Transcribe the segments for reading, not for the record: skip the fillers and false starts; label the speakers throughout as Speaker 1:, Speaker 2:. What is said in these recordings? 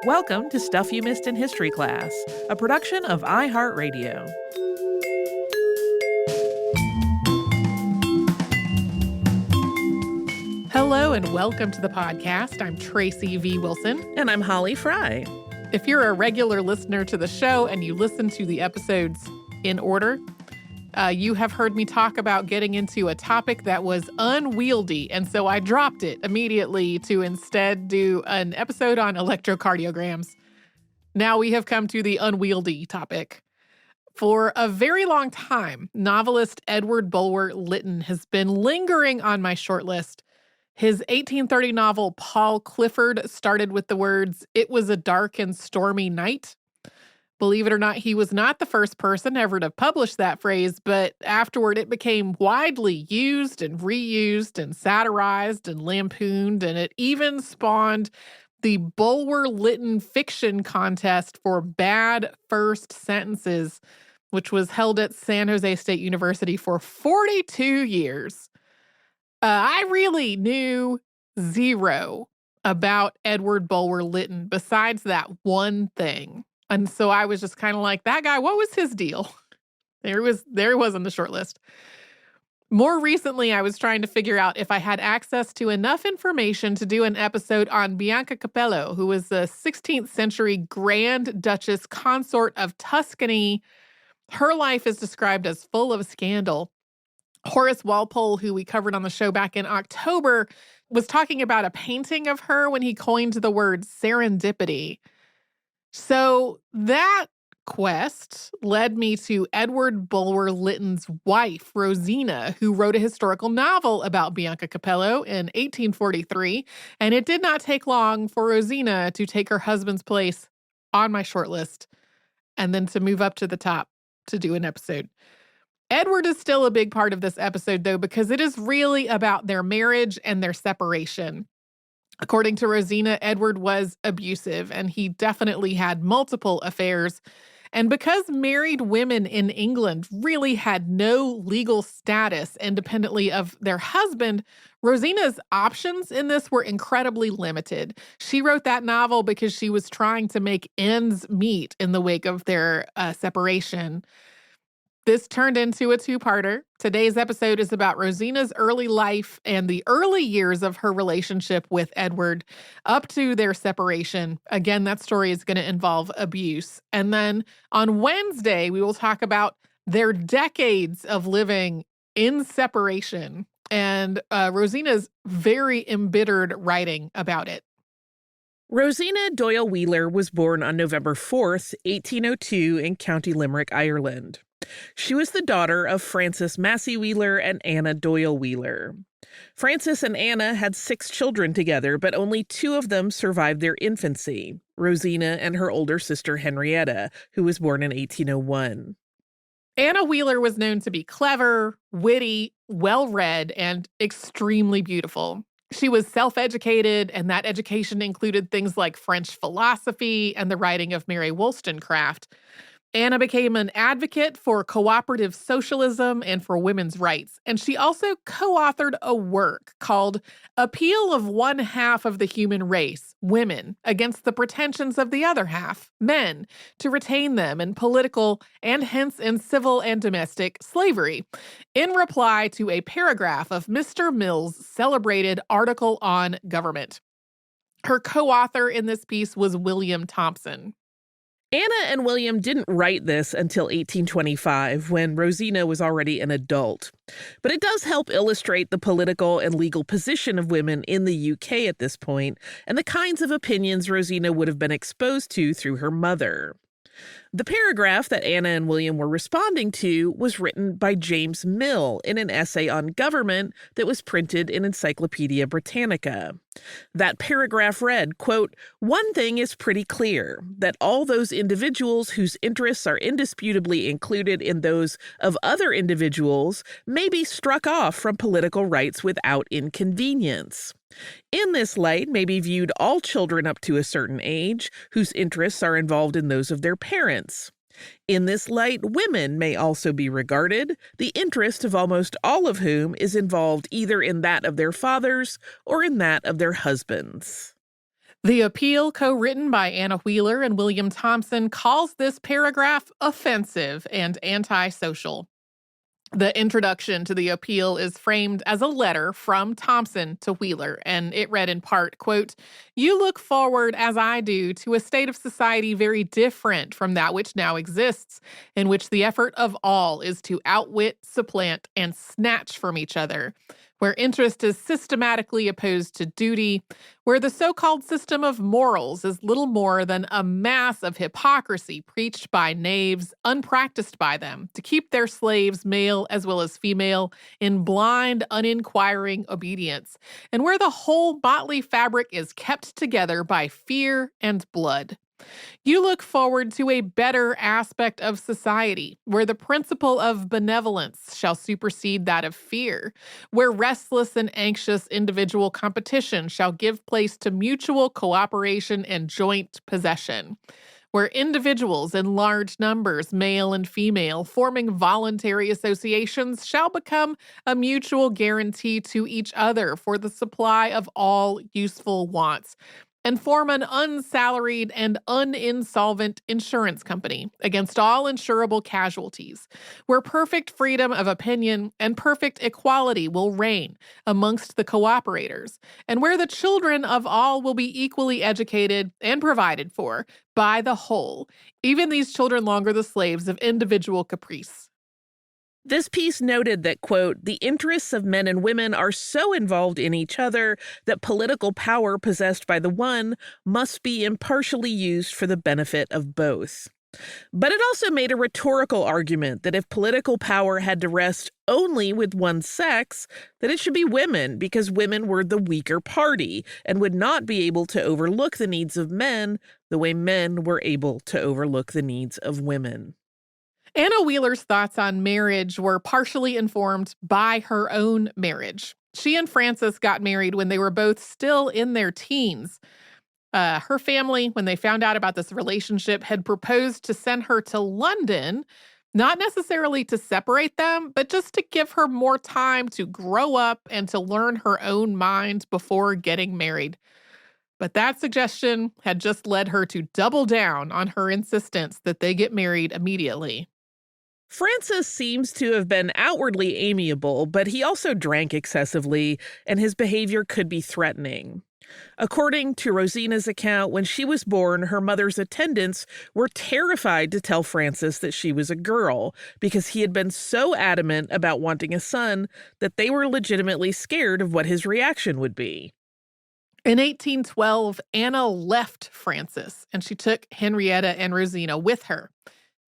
Speaker 1: Welcome to Stuff You Missed in History Class, a production of iHeartRadio.
Speaker 2: Hello and welcome to the podcast. I'm Tracy V. Wilson.
Speaker 1: And I'm Holly Fry.
Speaker 2: If you're a regular listener to the show and you listen to the episodes in order, you have heard me talk about getting into a topic that was unwieldy, and so I dropped it immediately to instead do an episode on electrocardiograms. Now we have come to the unwieldy topic. For a very long time, novelist Edward Bulwer-Lytton has been lingering on my shortlist. His 1830 novel, Paul Clifford, started with the words, "It was a dark and stormy night." Believe it or not, he was not the first person ever to publish that phrase, but afterward it became widely used and reused and satirized and lampooned, and it even spawned the Bulwer-Lytton Fiction Contest for Bad First Sentences, which was held at San Jose State University for 42 years. I really knew zero about Edward Bulwer-Lytton besides that one thing. And so I was just kind of like, that guy, what was his deal? There he was on the short list. More recently, I was trying to figure out if I had access to enough information to do an episode on Bianca Capello, who was the 16th century Grand Duchess consort of Tuscany. Her life is described as full of scandal. Horace Walpole, who we covered on the show back in October, was talking about a painting of her when he coined the word serendipity. So that quest led me to Edward Bulwer-Lytton's wife, Rosina, who wrote a historical novel about Bianca Capello in 1843, and it did not take long for Rosina to take her husband's place on my shortlist and then to move up to the top to do an episode. Edward is still a big part of this episode, though, because it is really about their marriage and their separation. According to Rosina, Edward was abusive, and he definitely had multiple affairs. And because married women in England really had no legal status independently of their husband, Rosina's options in this were incredibly limited. She wrote that novel because she was trying to make ends meet in the wake of their separation. This turned into a two-parter. Today's episode is about Rosina's early life and the early years of her relationship with Edward up to their separation. Again, that story is going to involve abuse. And then on Wednesday, we will talk about their decades of living in separation and Rosina's very embittered writing about it.
Speaker 1: Rosina Doyle Wheeler was born on November 4th, 1802 in County Limerick, Ireland. She was the daughter of Francis Massey Wheeler and Anna Doyle Wheeler. Francis and Anna had 6 children together, but only 2 of them survived their infancy, Rosina and her older sister Henrietta, who was born in 1801.
Speaker 2: Anna Wheeler was known to be clever, witty, well-read, and extremely beautiful. She was self-educated, and that education included things like French philosophy and the writing of Mary Wollstonecraft. Anna became an advocate for cooperative socialism and for women's rights, and she also co-authored a work called Appeal of One Half of the Human Race, Women, Against the Pretensions of the Other Half, Men, to retain them in political and hence in civil and domestic slavery, in reply to a paragraph of Mr. Mill's celebrated article on government. Her co-author in this piece was William Thompson.
Speaker 1: Anna and William didn't write this until 1825, when Rosina was already an adult. But it does help illustrate the political and legal position of women in the UK at this point, and the kinds of opinions Rosina would have been exposed to through her mother. The paragraph that Anna and William were responding to was written by James Mill in an essay on government that was printed in Encyclopedia Britannica. That paragraph read, quote, "One thing is pretty clear, that all those individuals whose interests are indisputably included in those of other individuals may be struck off from political rights without inconvenience. In this light may be viewed all children up to a certain age, whose interests are involved in those of their parents. In this light, women may also be regarded, the interest of almost all of whom is involved either in that of their fathers or in that of their husbands."
Speaker 2: The appeal, co-written by Anna Wheeler and William Thompson, calls this paragraph offensive and antisocial. The introduction to the appeal is framed as a letter from Thompson to Wheeler, and it read in part, quote, "You look forward, as I do, to a state of society very different from that which now exists, in which the effort of all is to outwit, supplant, and snatch from each other, where interest is systematically opposed to duty, where the so-called system of morals is little more than a mass of hypocrisy preached by knaves, unpracticed by them, to keep their slaves, male as well as female, in blind, uninquiring obedience, and where the whole motley fabric is kept together by fear and blood. You look forward to a better aspect of society, where the principle of benevolence shall supersede that of fear, where restless and anxious individual competition shall give place to mutual cooperation and joint possession, where individuals in large numbers, male and female, forming voluntary associations shall become a mutual guarantee to each other for the supply of all useful wants, and form an unsalaried and uninsolvent insurance company against all insurable casualties, where perfect freedom of opinion and perfect equality will reign amongst the cooperators, and where the children of all will be equally educated and provided for by the whole, even these children longer the slaves of individual caprice."
Speaker 1: This piece noted that, quote, "the interests of men and women are so involved in each other that political power possessed by the one must be impartially used for the benefit of both." But it also made a rhetorical argument that if political power had to rest only with one sex, that it should be women because women were the weaker party and would not be able to overlook the needs of men the way men were able to overlook the needs of women.
Speaker 2: Anna Wheeler's thoughts on marriage were partially informed by her own marriage. She and Francis got married when they were both still in their teens. Her family, when they found out about this relationship, had proposed to send her to London, not necessarily to separate them, but just to give her more time to grow up and to learn her own mind before getting married. But that suggestion had just led her to double down on her insistence that they get married immediately.
Speaker 1: Francis seems to have been outwardly amiable, but he also drank excessively, and his behavior could be threatening. According to Rosina's account, when she was born, her mother's attendants were terrified to tell Francis that she was a girl because he had been so adamant about wanting a son that they were legitimately scared of what his reaction would be.
Speaker 2: In 1812, Anna left Francis, and she took Henrietta and Rosina with her.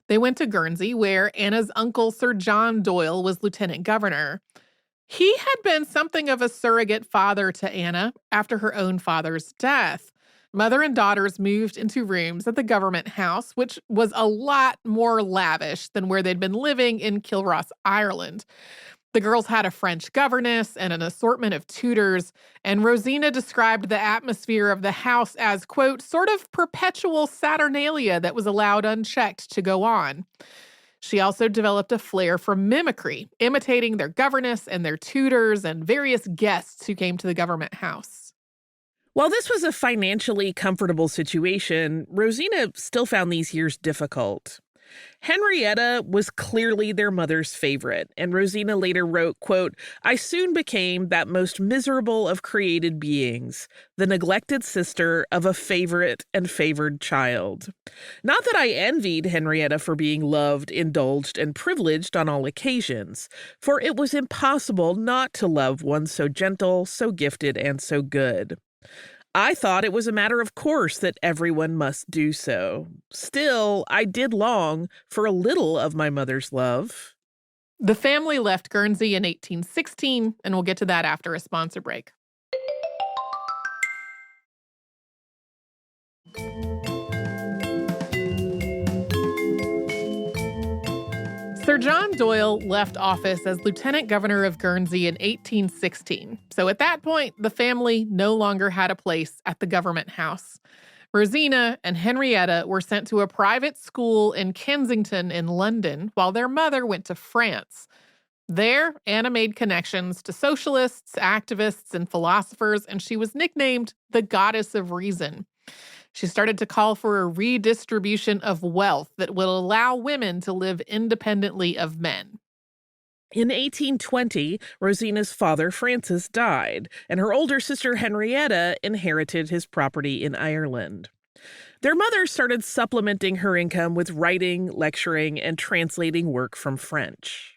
Speaker 2: They went to Guernsey, where Anna's uncle, Sir John Doyle, was lieutenant governor. He had been something of a surrogate father to Anna after her own father's death. Mother and daughters moved into rooms at the government house, which was a lot more lavish than where they'd been living in Kilross, Ireland. The girls had a French governess and an assortment of tutors, and Rosina described the atmosphere of the house as, quote, "sort of perpetual saturnalia that was allowed unchecked to go on." She also developed a flair for mimicry, imitating their governess and their tutors and various guests who came to the government house.
Speaker 1: While this was a financially comfortable situation, Rosina still found these years difficult. Henrietta was clearly their mother's favorite, and Rosina later wrote, quote, "I soon became that most miserable of created beings, the neglected sister of a favorite and favored child. Not that I envied Henrietta for being loved, indulged, and privileged on all occasions, for it was impossible not to love one so gentle, so gifted, and so good. I thought it was a matter of course that everyone must do so. Still, I did long for a little of my mother's love."
Speaker 2: The family left Guernsey in 1816, and we'll get to that after a sponsor break. Sir John Doyle left office as Lieutenant Governor of Guernsey in 1816. So at that point, the family no longer had a place at the government house. Rosina and Henrietta were sent to a private school in Kensington in London, while their mother went to France. There, Anna made connections to socialists, activists, and philosophers, and she was nicknamed the Goddess of Reason. She started to call for a redistribution of wealth that would allow women to live independently of men.
Speaker 1: In 1820, Rosina's father, Francis, died, and her older sister, Henrietta, inherited his property in Ireland. Their mother started supplementing her income with writing, lecturing, and translating work from French.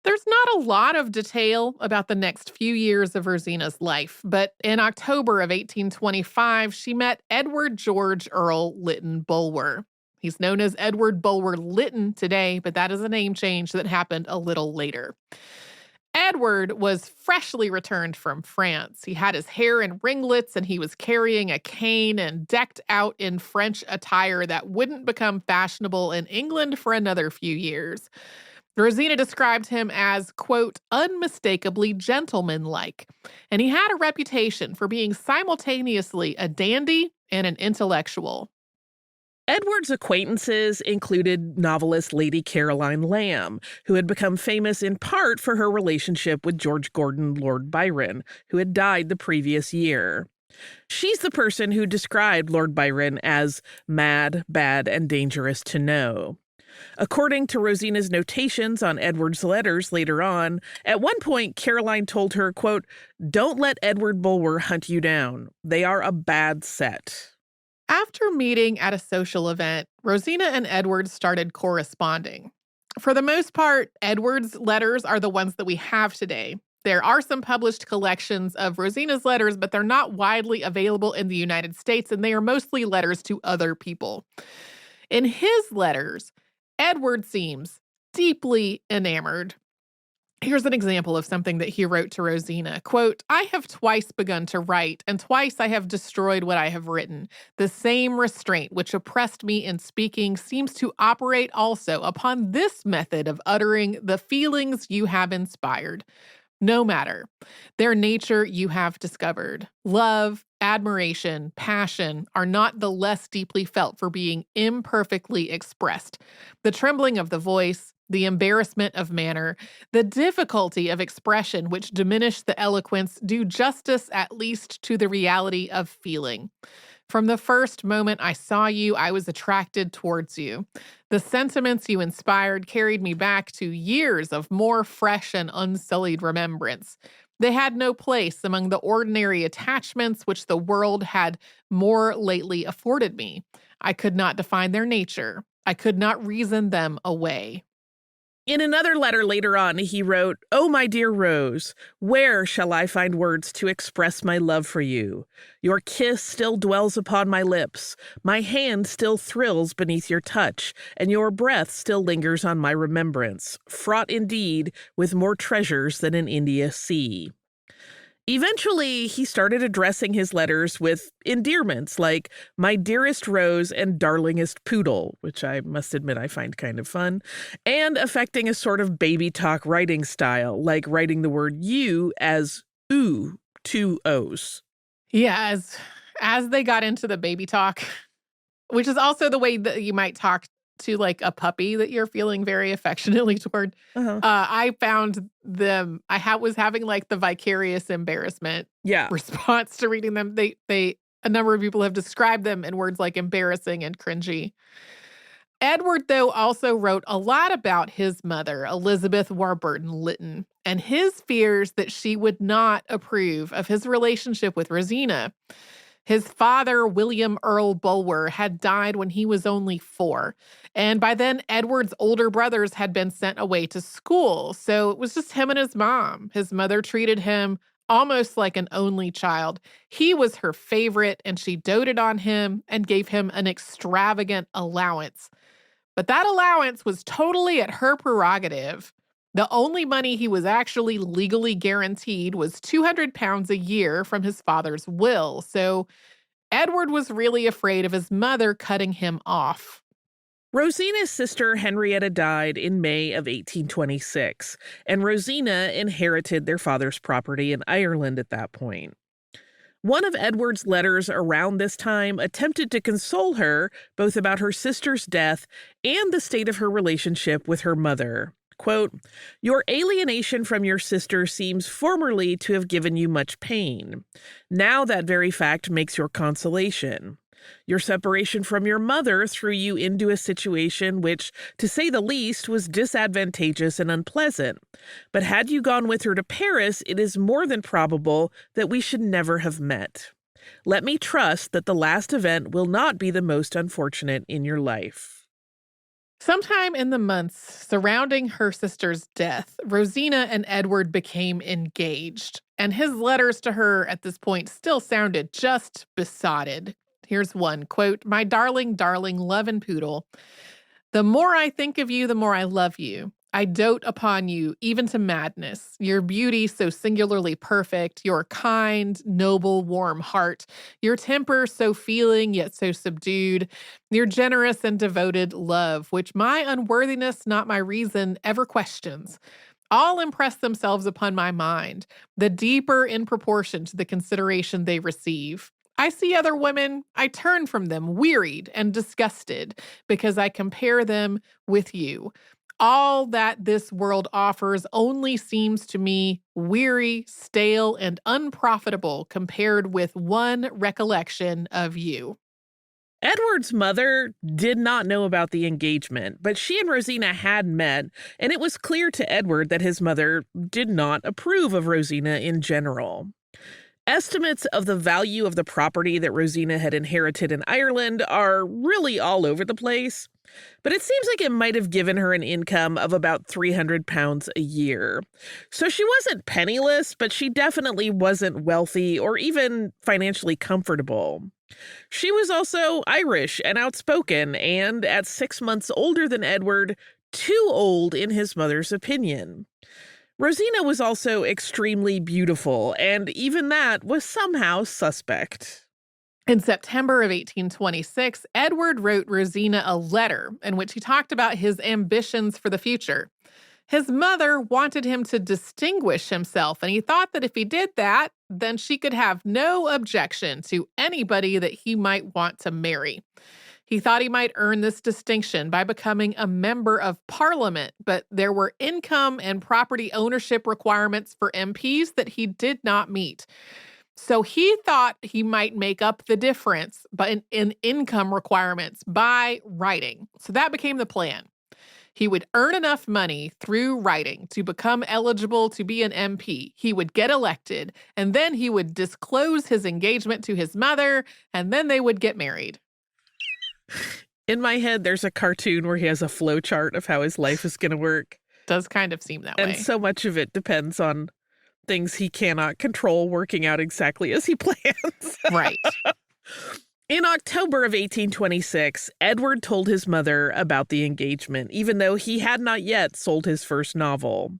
Speaker 2: There's not a lot of detail about the next few years of Rosina's life, but in October of 1825, she met Edward George Earl Lytton Bulwer. He's known as Edward Bulwer-Lytton today, but that is a name change that happened a little later. Edward was freshly returned from France. He had his hair in ringlets and he was carrying a cane and decked out in French attire that wouldn't become fashionable in England for another few years. Rosina described him as, quote, unmistakably gentlemanlike, and he had a reputation for being simultaneously a dandy and an intellectual.
Speaker 1: Edward's acquaintances included novelist Lady Caroline Lamb, who had become famous in part for her relationship with George Gordon Lord Byron, who had died the previous year. She's the person who described Lord Byron as mad, bad, and dangerous to know. According to Rosina's notations on Edward's letters later on, at one point Caroline told her, quote, don't let Edward Bulwer hunt you down. They are a bad set.
Speaker 2: After meeting at a social event, Rosina and Edward started corresponding. For the most part, Edward's letters are the ones that we have today. There are some published collections of Rosina's letters, but they're not widely available in the United States, and they are mostly letters to other people. In his letters, Edward seems deeply enamored. Here's an example of something that he wrote to Rosina. Quote, I have twice begun to write, and twice I have destroyed what I have written. The same restraint which oppressed me in speaking seems to operate also upon this method of uttering the feelings you have inspired. No matter. Their nature you have discovered. Love, admiration, passion are not the less deeply felt for being imperfectly expressed. The trembling of the voice, the embarrassment of manner, the difficulty of expression which diminish the eloquence do justice at least to the reality of feeling. From the first moment I saw you, I was attracted towards you. The sentiments you inspired carried me back to years of more fresh and unsullied remembrance. They had no place among the ordinary attachments which the world had more lately afforded me. I could not define their nature. I could not reason them away.
Speaker 1: In another letter later on, he wrote, "Oh, my dear Rose, where shall I find words to express my love for you? Your kiss still dwells upon my lips. My hand still thrills beneath your touch, and your breath still lingers on my remembrance, fraught indeed with more treasures than an India sea." Eventually, he started addressing his letters with endearments like "my dearest Rose" and "darlingest Poodle," which I must admit I find kind of fun, and affecting a sort of baby talk writing style, like writing the word "you" as "oo," two O's.
Speaker 2: Yeah, as they got into the baby talk, which is also the way that you might talk to like a puppy that you're feeling very affectionately toward.
Speaker 1: Uh-huh.
Speaker 2: I found them. Was having like the vicarious embarrassment
Speaker 1: Yeah.
Speaker 2: response to reading them. A number of people have described them in words like embarrassing and cringy. Edward, though, also wrote a lot about his mother, Elizabeth Warburton Lytton, and his fears that she would not approve of his relationship with Rosina. His father, William Earl Bulwer, had died when he was only 4. And by then, Edward's older brothers had been sent away to school. So it was just him and his mom. His mother treated him almost like an only child. He was her favorite, and she doted on him and gave him an extravagant allowance. But that allowance was totally at her prerogative. The only money he was actually legally guaranteed was £200 a year from his father's will, so Edward was really afraid of his mother cutting him off.
Speaker 1: Rosina's sister Henrietta died in May of 1826, and Rosina inherited their father's property in Ireland at that point. One of Edward's letters around this time attempted to console her both about her sister's death and the state of her relationship with her mother. Quote, "Your alienation from your sister seems formerly to have given you much pain. Now that very fact makes your consolation. Your separation from your mother threw you into a situation which, to say the least, was disadvantageous and unpleasant. But had you gone with her to Paris, it is more than probable that we should never have met. Let me trust that the last event will not be the most unfortunate in your life."
Speaker 2: Sometime in the months surrounding her sister's death, Rosina and Edward became engaged, and his letters to her at this point still sounded just besotted. Here's one, quote, "My darling, darling love and poodle, the more I think of you, the more I love you. I dote upon you, even to madness. Your beauty so singularly perfect, your kind, noble, warm heart, your temper so feeling yet so subdued, your generous and devoted love, which my unworthiness, not my reason, ever questions, all impress themselves upon my mind, the deeper in proportion to the consideration they receive. I see other women, I turn from them, wearied and disgusted, because I compare them with you. All that this world offers only seems to me weary, stale, and unprofitable compared with one recollection of you."
Speaker 1: Edward's mother did not know about the engagement, but she and Rosina had met, and it was clear to Edward that his mother did not approve of Rosina in general. Estimates of the value of the property that Rosina had inherited in Ireland are really all over the place, but it seems like it might have given her an income of about £300 a year. So she wasn't penniless, but she definitely wasn't wealthy or even financially comfortable. She was also Irish and outspoken, and at 6 months older than Edward, too old in his mother's opinion. Rosina was also extremely beautiful, and even that was somehow suspect.
Speaker 2: In September of 1826, Edward wrote Rosina a letter in which he talked about his ambitions for the future. His mother wanted him to distinguish himself, and he thought that if he did that, then she could have no objection to anybody that he might want to marry. He thought he might earn this distinction by becoming a member of Parliament, but there were income and property ownership requirements for MPs that he did not meet. So he thought he might make up the difference in income requirements by writing. So that became the plan. He would earn enough money through writing to become eligible to be an MP. He would get elected, and then he would disclose his engagement to his mother, and then they would get married.
Speaker 1: In my head, there's a cartoon where he has a flow chart of how his life is going to work.
Speaker 2: Does kind of seem that way.
Speaker 1: And so much of it depends on things he cannot control working out exactly as he plans.
Speaker 2: Right.
Speaker 1: In October of 1826, Edward told his mother about the engagement, even though he had not yet sold his first novel.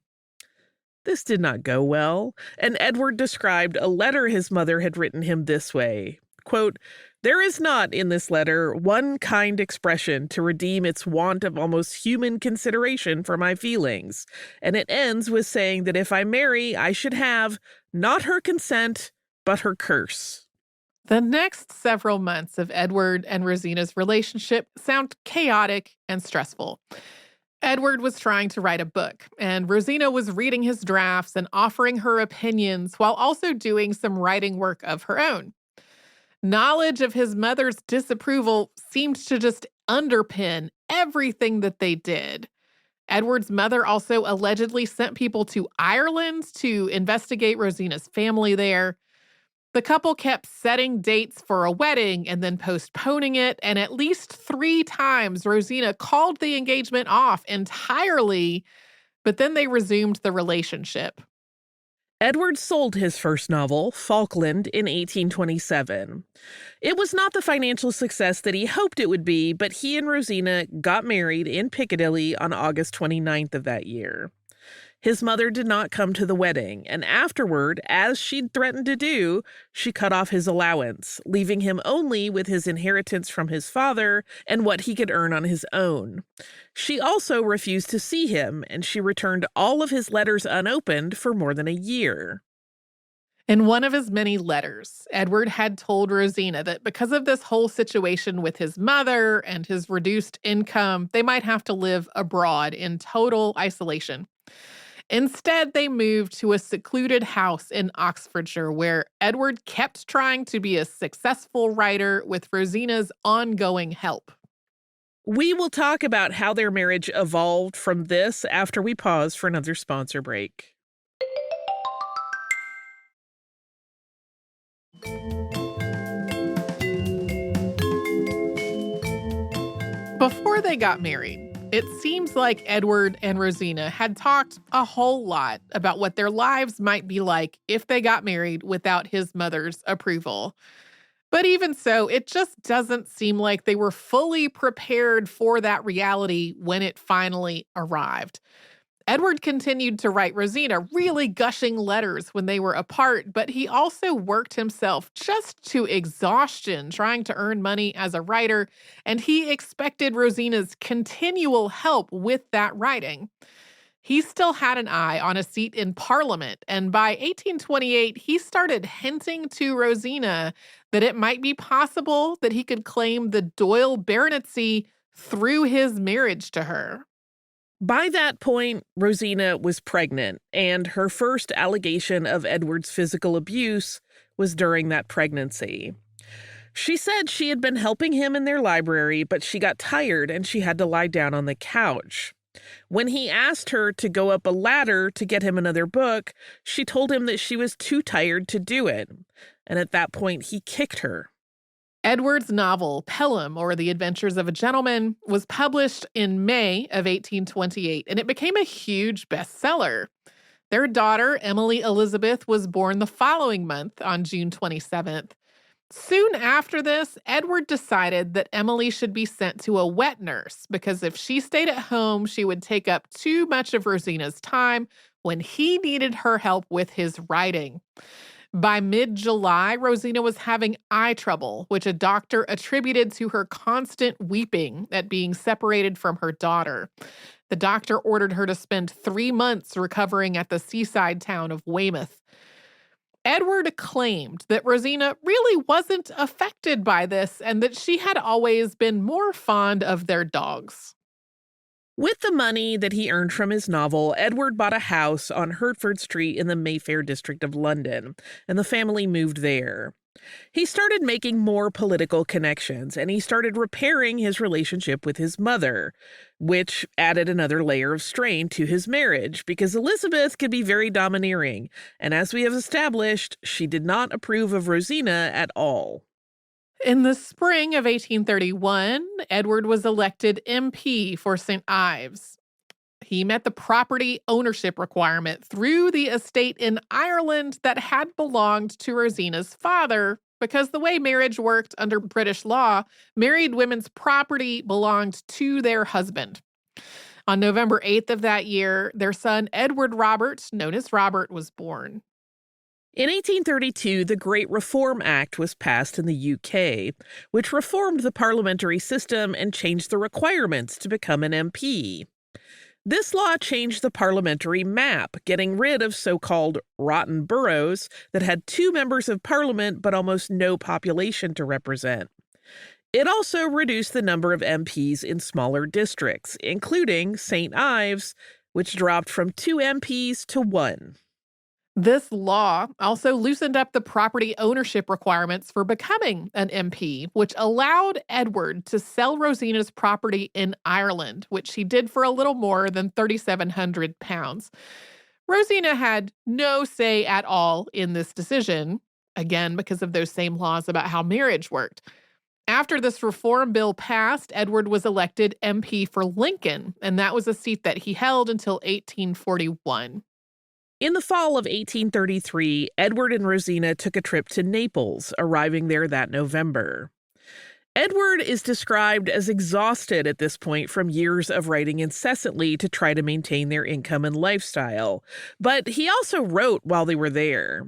Speaker 1: This did not go well, and Edward described a letter his mother had written him this way, quote, "There is not in this letter one kind expression to redeem its want of almost human consideration for my feelings, and it ends with saying that if I marry, I should have not her consent, but her curse."
Speaker 2: The next several months of Edward and Rosina's relationship sound chaotic and stressful. Edward was trying to write a book, and Rosina was reading his drafts and offering her opinions while also doing some writing work of her own. Knowledge of his mother's disapproval seemed to just underpin everything that they did. Edward's mother also allegedly sent people to Ireland to investigate Rosina's family there. The couple kept setting dates for a wedding and then postponing it, and at least 3 times Rosina called the engagement off entirely, but then they resumed the relationship.
Speaker 1: Edward sold his first novel, Falkland, in 1827. It was not the financial success that he hoped it would be, but he and Rosina got married in Piccadilly on August 29th of that year. His mother did not come to the wedding, and afterward, as she'd threatened to do, she cut off his allowance, leaving him only with his inheritance from his father and what he could earn on his own. She also refused to see him, and she returned all of his letters unopened for more than a year.
Speaker 2: In one of his many letters, Edward had told Rosina that because of this whole situation with his mother and his reduced income, they might have to live abroad in total isolation. Instead, they moved to a secluded house in Oxfordshire where Edward kept trying to be a successful writer with Rosina's ongoing help.
Speaker 1: We will talk about how their marriage evolved from this after we pause for another sponsor break.
Speaker 2: Before they got married, it seems like Edward and Rosina had talked a whole lot about what their lives might be like if they got married without his mother's approval. But even so, it just doesn't seem like they were fully prepared for that reality when it finally arrived. Edward continued to write Rosina really gushing letters when they were apart, but he also worked himself just to exhaustion trying to earn money as a writer, and he expected Rosina's continual help with that writing. He still had an eye on a seat in Parliament, and by 1828, he started hinting to Rosina that it might be possible that he could claim the Doyle baronetcy through his marriage to her.
Speaker 1: By that point, Rosina was pregnant, and her first allegation of Edward's physical abuse was during that pregnancy. She said she had been helping him in their library, but she got tired and she had to lie down on the couch. When he asked her to go up a ladder to get him another book, she told him that she was too tired to do it. And at that point, he kicked her.
Speaker 2: Edward's novel, Pelham, or The Adventures of a Gentleman, was published in May of 1828, and it became a huge bestseller. Their daughter, Emily Elizabeth, was born the following month on June 27th. Soon after this, Edward decided that Emily should be sent to a wet nurse because if she stayed at home, she would take up too much of Rosina's time when he needed her help with his writing. By mid-July, Rosina was having eye trouble, which a doctor attributed to her constant weeping at being separated from her daughter. The doctor ordered her to spend 3 months recovering at the seaside town of Weymouth. Edward claimed that Rosina really wasn't affected by this and that she had always been more fond of their dogs.
Speaker 1: With the money that he earned from his novel, Edward bought a house on Hertford Street in the Mayfair district of London, and the family moved there. He started making more political connections, and he started repairing his relationship with his mother, which added another layer of strain to his marriage, because Elizabeth could be very domineering, and as we have established, she did not approve of Rosina at all.
Speaker 2: In the spring of 1831, Edward was elected MP for St. Ives. He met the property ownership requirement through the estate in Ireland that had belonged to Rosina's father, because the way marriage worked under British law, married women's property belonged to their husband. On November 8th of that year, their son Edward Robert, known as Robert, was born.
Speaker 1: In 1832, the Great Reform Act was passed in the UK, which reformed the parliamentary system and changed the requirements to become an MP. This law changed the parliamentary map, getting rid of so-called rotten boroughs that had 2 members of parliament but almost no population to represent. It also reduced the number of MPs in smaller districts, including St. Ives, which dropped from 2 MPs to 1.
Speaker 2: This law also loosened up the property ownership requirements for becoming an MP, which allowed Edward to sell Rosina's property in Ireland, which he did for a little more than £3,700. Rosina had no say at all in this decision, again because of those same laws about how marriage worked. After this reform bill passed, Edward was elected MP for Lincoln, and that was a seat that he held until 1841.
Speaker 1: In the fall of 1833, Edward and Rosina took a trip to Naples, arriving there that November. Edward is described as exhausted at this point from years of writing incessantly to try to maintain their income and lifestyle, but he also wrote while they were there.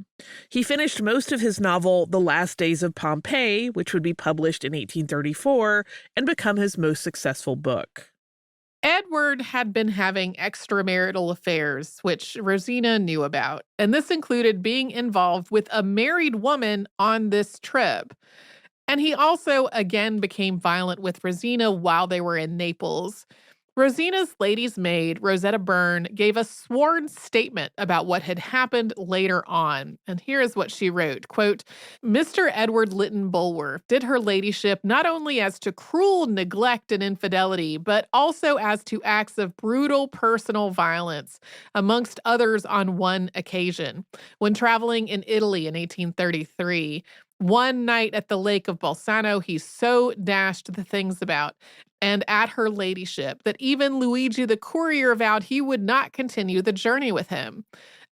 Speaker 1: He finished most of his novel, The Last Days of Pompeii, which would be published in 1834 and become his most successful book.
Speaker 2: Edward had been having extramarital affairs, which Rosina knew about, and this included being involved with a married woman on this trip. And he also again became violent with Rosina while they were in Naples. Rosina's lady's maid, Rosetta Byrne, gave a sworn statement about what had happened later on. And here is what she wrote, quote, Mr. Edward Lytton Bulwer did her ladyship not only as to cruel neglect and infidelity, but also as to acts of brutal personal violence, amongst others on one occasion. When traveling in Italy in 1833, one night at the Lake of Bolzano, he so dashed the things about and at her ladyship that even Luigi the courier vowed he would not continue the journey with him.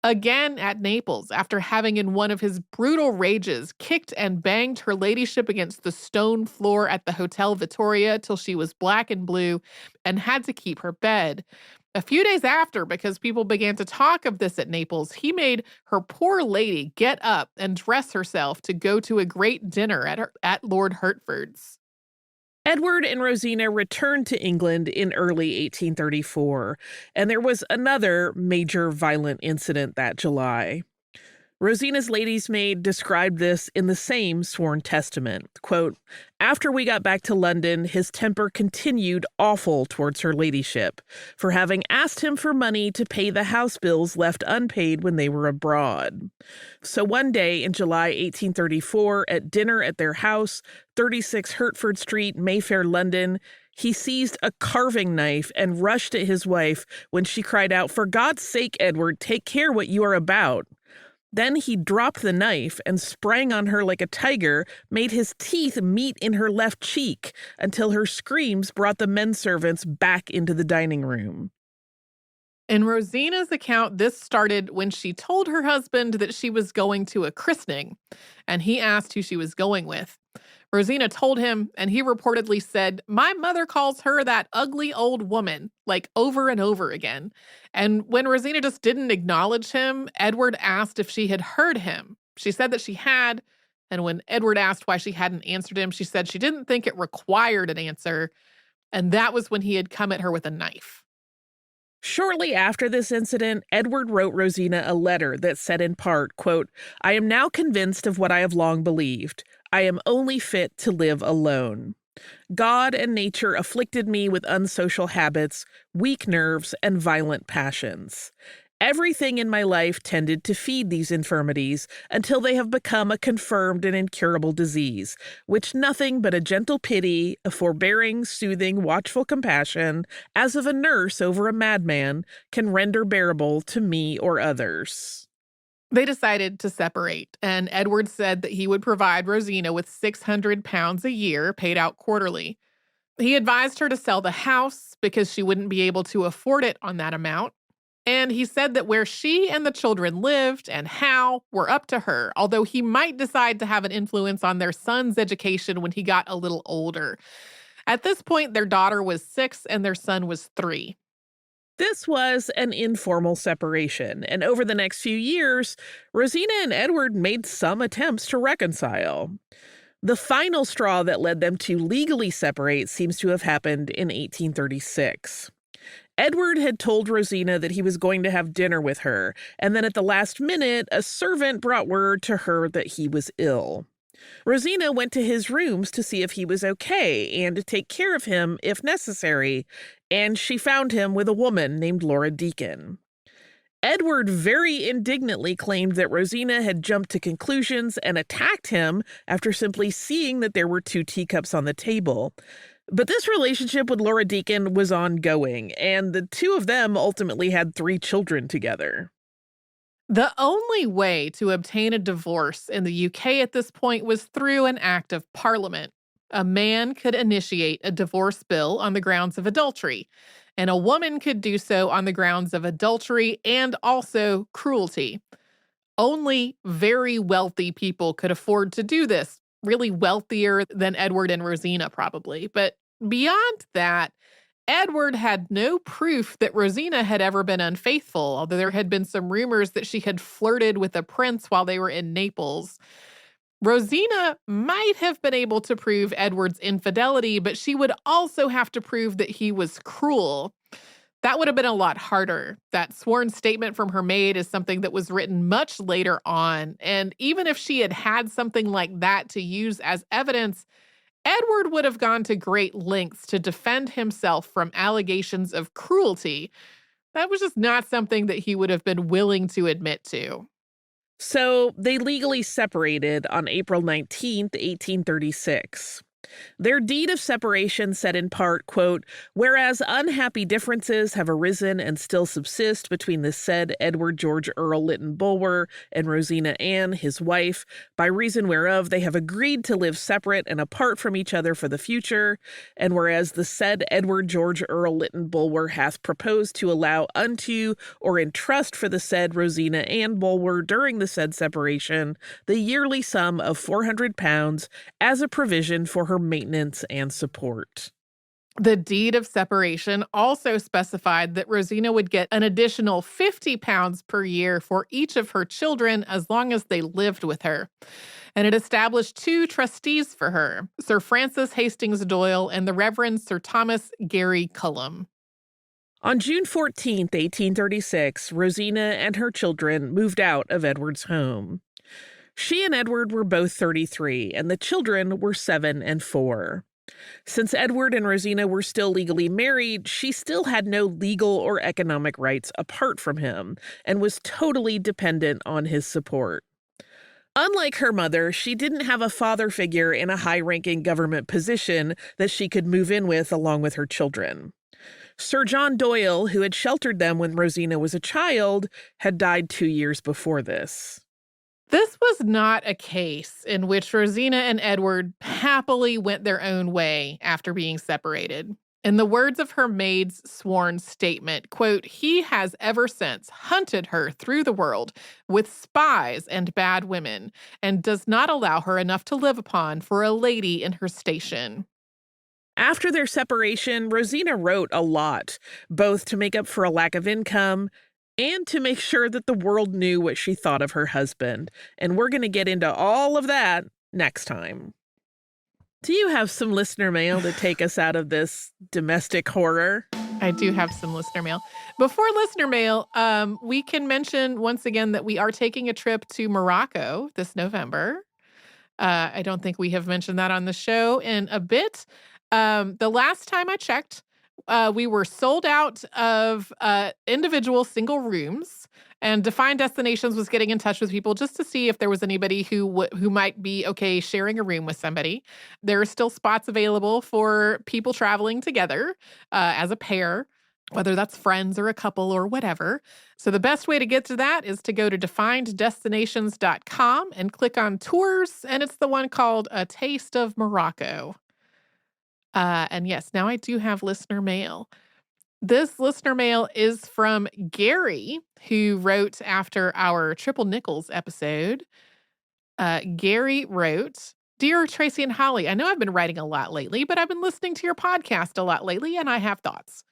Speaker 2: Again at Naples, after having in one of his brutal rages kicked and banged her ladyship against the stone floor at the Hotel Vittoria till she was black and blue and had to keep her bed. A few days after, because people began to talk of this at Naples, he made her poor lady get up and dress herself to go to a great dinner at Lord Hertford's.
Speaker 1: Edward and Rosina returned to England in early 1834, and there was another major violent incident that July. Rosina's lady's maid described this in the same sworn testament. Quote, after we got back to London, his temper continued awful towards her ladyship, for having asked him for money to pay the house bills left unpaid when they were abroad. So one day in July 1834, at dinner at their house, 36 Hertford Street, Mayfair, London, he seized a carving knife and rushed at his wife when she cried out, for God's sake, Edward, take care what you are about. Then he dropped the knife and sprang on her like a tiger, made his teeth meet in her left cheek until her screams brought the men servants back into the dining room.
Speaker 2: In Rosina's account, this started when she told her husband that she was going to a christening, and he asked who she was going with. Rosina told him, and he reportedly said, my mother calls her that ugly old woman, like over and over again. And when Rosina just didn't acknowledge him, Edward asked if she had heard him. She said that she had, and when Edward asked why she hadn't answered him, she said she didn't think it required an answer, and that was when he had come at her with a knife.
Speaker 1: Shortly after this incident, Edward wrote Rosina a letter that said in part, quote, I am now convinced of what I have long believed. I am only fit to live alone. God and nature afflicted me with unsocial habits, weak nerves, and violent passions. Everything in my life tended to feed these infirmities until they have become a confirmed and incurable disease, which nothing but a gentle pity, a forbearing, soothing, watchful compassion, as of a nurse over a madman, can render bearable to me or others.
Speaker 2: They decided to separate, and Edward said that he would provide Rosina with £600 a year paid out quarterly. He advised her to sell the house because she wouldn't be able to afford it on that amount. And he said that where she and the children lived and how were up to her, although he might decide to have an influence on their son's education when he got a little older. At this point, their daughter was 6 and their son was 3.
Speaker 1: This was an informal separation, and over the next few years, Rosina and Edward made some attempts to reconcile. The final straw that led them to legally separate seems to have happened in 1836. Edward had told Rosina that he was going to have dinner with her, and then at the last minute, a servant brought word to her that he was ill. Rosina went to his rooms to see if he was okay and to take care of him if necessary, and she found him with a woman named Laura Deacon. Edward very indignantly claimed that Rosina had jumped to conclusions and attacked him after simply seeing that there were 2 teacups on the table. But this relationship with Laura Deacon was ongoing, and the 2 of them ultimately had 3 children together.
Speaker 2: The only way to obtain a divorce in the UK at this point was through an act of parliament. A man could initiate a divorce bill on the grounds of adultery, and a woman could do so on the grounds of adultery and also cruelty. Only very wealthy people could afford to do this, really wealthier than Edward and Rosina probably. But beyond that, Edward had no proof that Rosina had ever been unfaithful, although there had been some rumors that she had flirted with a prince while they were in Naples. Rosina might have been able to prove Edward's infidelity, but she would also have to prove that he was cruel. That would have been a lot harder. That sworn statement from her maid is something that was written much later on. And even if she had had something like that to use as evidence, Edward would have gone to great lengths to defend himself from allegations of cruelty. That was just not something that he would have been willing to admit to.
Speaker 1: So they legally separated on April 19th, 1836. Their deed of separation said in part, quote, "Whereas unhappy differences have arisen and still subsist between the said Edward George Earl Lytton Bulwer and Rosina Ann, his wife, by reason whereof they have agreed to live separate and apart from each other for the future, and whereas the said Edward George Earl Lytton Bulwer hath proposed to allow unto or in trust for the said Rosina Ann Bulwer during the said separation the yearly sum of £400 as a provision for her maintenance and support."
Speaker 2: The deed of separation also specified that Rosina would get an additional £50 per year for each of her children as long as they lived with her. And it established two trustees for her, Sir Francis Hastings Doyle and the Reverend Sir Thomas Gary Cullum.
Speaker 1: On June 14th, 1836, Rosina and her children moved out of Edward's home. She and Edward were both 33, and the children were 7 and 4. Since Edward and Rosina were still legally married, she still had no legal or economic rights apart from him and was totally dependent on his support. Unlike her mother, she didn't have a father figure in a high-ranking government position that she could move in with along with her children. Sir John Doyle, who had sheltered them when Rosina was a child, had died 2 years before this.
Speaker 2: This was not a case in which Rosina and Edward happily went their own way after being separated. In the words of her maid's sworn statement, quote, "He has ever since hunted her through the world with spies and bad women, and does not allow her enough to live upon for a lady in her station."
Speaker 1: After their separation, Rosina wrote a lot, both to make up for a lack of income and to make sure that the world knew what she thought of her husband. And we're going to get into all of that next time. Do you have some listener mail to take us out of this domestic horror?
Speaker 2: I do have some listener mail. Before listener mail, we can mention once again that we are taking a trip to Morocco this November. I don't think we have mentioned that on the show in a bit. The last time I checked, we were sold out of individual single rooms, and Defined Destinations was getting in touch with people just to see if there was anybody who might be okay sharing a room with somebody. There are still spots available for people traveling together as a pair, whether that's friends or a couple or whatever. So the best way to get to that is to go to defineddestinations.com and click on tours, and it's the one called A Taste of Morocco. And yes, now I do have listener mail. This listener mail is from Gary, who wrote after our Triple Nickels episode. Gary wrote, "Dear Tracy and Holly, I know I've been writing a lot lately, but I've been listening to your podcast a lot lately, and I have thoughts.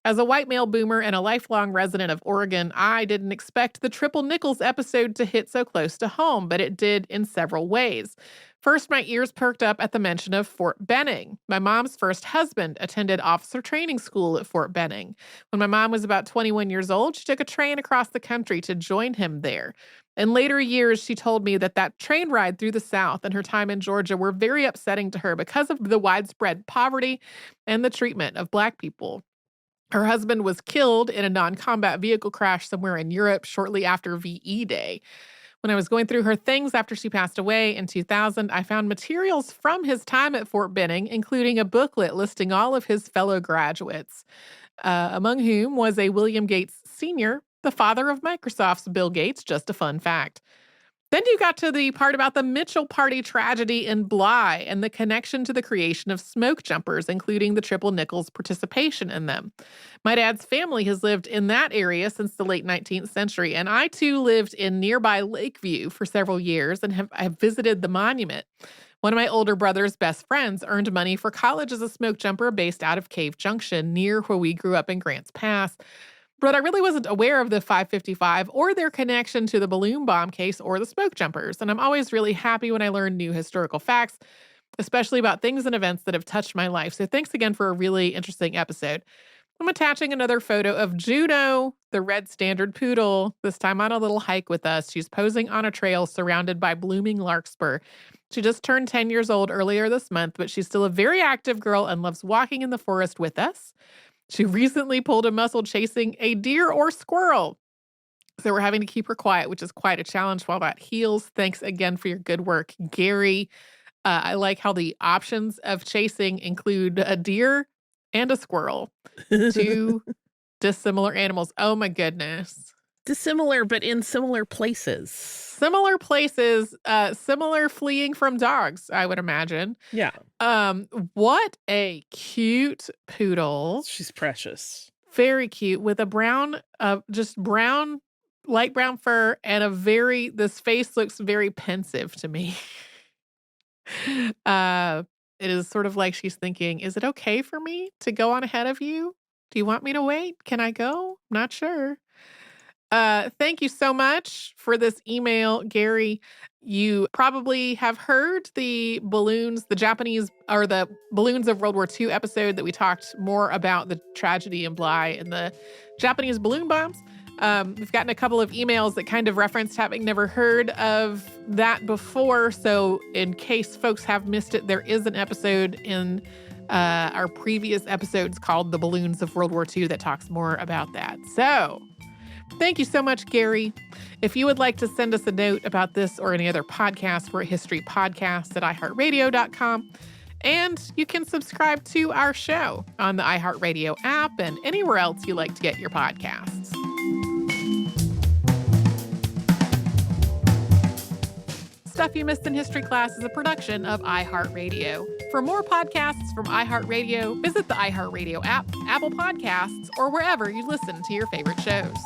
Speaker 2: As a white male boomer and a lifelong resident of Oregon, I didn't expect the Triple Nickels episode to hit so close to home, but it did in several ways. First, my ears perked up at the mention of Fort Benning. My mom's first husband attended officer training school at Fort Benning. When my mom was about 21 years old, she took a train across the country to join him there. In later years, she told me that train ride through the South and her time in Georgia were very upsetting to her because of the widespread poverty and the treatment of Black people. Her husband was killed in a non-combat vehicle crash somewhere in Europe shortly after VE Day. When I was going through her things after she passed away in 2000, I found materials from his time at Fort Benning, including a booklet listing all of his fellow graduates, among whom was a William Gates Sr., the father of Microsoft's Bill Gates, just a fun fact. Then you got to the part about the Mitchell Party tragedy in Bly and the connection to the creation of smoke jumpers, including the Triple Nickels' participation in them. My dad's family has lived in that area since the late 19th century, and I too lived in nearby Lakeview for several years and have visited the monument. One of my older brother's best friends earned money for college as a smoke jumper based out of Cave Junction, near where we grew up in Grants Pass. But I really wasn't aware of the 555 or their connection to the balloon bomb case or the smoke jumpers. And I'm always really happy when I learn new historical facts, especially about things and events that have touched my life. So thanks again for a really interesting episode. I'm attaching another photo of Juno, the red standard poodle, this time on a little hike with us. She's posing on a trail surrounded by blooming larkspur. She just turned 10 years old earlier this month, but she's still a very active girl and loves walking in the forest with us. She recently pulled a muscle chasing a deer or squirrel. So we're having to keep her quiet, which is quite a challenge while that heals. Thanks again for your good work, Gary. I like how the options of chasing include a deer and a squirrel, two dissimilar animals. Oh my goodness.
Speaker 1: Dissimilar, but in similar places.
Speaker 2: Similar places, similar fleeing from dogs, I would imagine.
Speaker 1: Yeah.
Speaker 2: What a cute poodle.
Speaker 1: She's precious.
Speaker 2: Very cute with a brown, just brown, light brown fur and this face looks very pensive to me. It is sort of like she's thinking, is it okay for me to go on ahead of you? Do you want me to wait? Can I go? Not sure. Thank you so much for this email, Gary. You probably have heard the balloons, the Japanese or the balloons of World War II episode that we talked more about the tragedy in Bly and the Japanese balloon bombs. We've gotten a couple of emails that kind of referenced having never heard of that before. So in case folks have missed it, there is an episode in our previous episodes called The Balloons of World War II that talks more about that. So thank you so much, Gary. If you would like to send us a note about this or any other podcast, we're at historypodcast at iHeartRadio.com. And you can subscribe to our show on the iHeartRadio app and anywhere else you like to get your podcasts. Stuff You Missed in History Class is a production of iHeartRadio. For more podcasts from iHeartRadio, visit the iHeartRadio app, Apple Podcasts, or wherever you listen to your favorite shows.